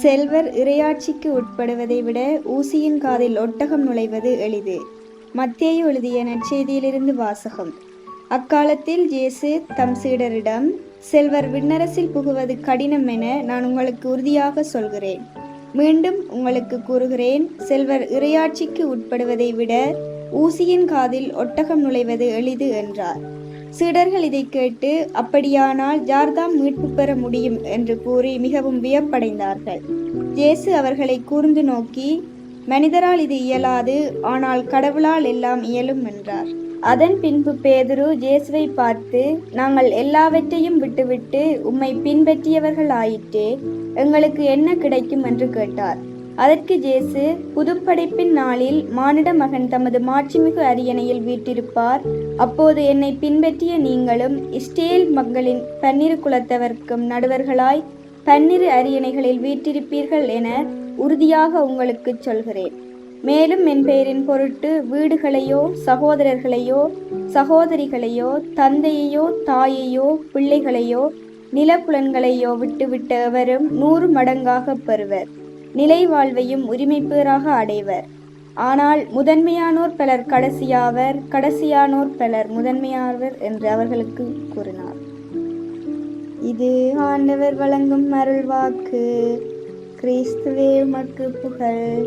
செல்வர் இறையாட்சிக்கு உட்படுவதை விட ஊசியின் காதில் ஒட்டகம் நுழைவது எளிது. மத்தேயு எழுதிய நற்செய்தியிலிருந்து வாசகம். அக்காலத்தில் இயேசு தம் சீடரிடம், செல்வர் விண்ணரசில் புகுவது கடினம் என நான் உங்களுக்கு உறுதியாக சொல்கிறேன். மீண்டும் உங்களுக்கு கூறுகிறேன், செல்வர் இறையாட்சிக்கு உட்படுவதை விட ஊசியின் காதில் ஒட்டகம் நுழைவது எளிது என்றார். சீடர்கள் இதை கேட்டு, அப்படியானால் யார்தாம் மீட்பு பெற முடியும் என்று கூறி மிகவும் வியப்படைந்தார்கள். இயேசு அவர்களை கூர்ந்து நோக்கி, மனிதரால் இது இயலாது, ஆனால் கடவுளால் எல்லாம் இயலும் என்றார். அதன் பின்பு பேதுரு இயேசுவை பார்த்து, நாங்கள் எல்லாவற்றையும் விட்டுவிட்டு உம்மை பின்பற்றியவர்கள் ஆயிற்றே, எங்களுக்கு என்ன கிடைக்கும் என்று கேட்டார். அதற்கு இயேசு, புதுப்படைப்பின் நாளில் மானிட மகன் தமது மாட்சிமிகு அரியணையில் வீற்றிருப்பார். அப்போது என்னை பின்பற்றிய நீங்களும் இஸ்ரேல் மக்களின் 12 குலத்தவர்க்கும் நடுவர்களாய் 12 அரியணைகளில் வீற்றிருப்பீர்கள் என உறுதியாக உங்களுக்கு சொல்கிறேன். மேலும் என் பெயரின் பொருட்டு வீடுகளையோ சகோதரர்களையோ சகோதரிகளையோ தந்தையையோ தாயையோ பிள்ளைகளையோ நிலப்புலன்களையோ விட்டுவிட்ட எவரும் 100 மடங்காக பெறுவர், நிலை வாழ்வையும் உரிமை பேறாக அடைவர். ஆனால் முதன்மையானோர் பலர் கடைசியாவர், கடைசியானோர் பலர் முதன்மையாவர் என்று அவர்களுக்கு கூறினார். இது ஆண்டவர் வழங்கும் அருள்வாக்கு. கிறிஸ்துவே உமக்கு புகழ்.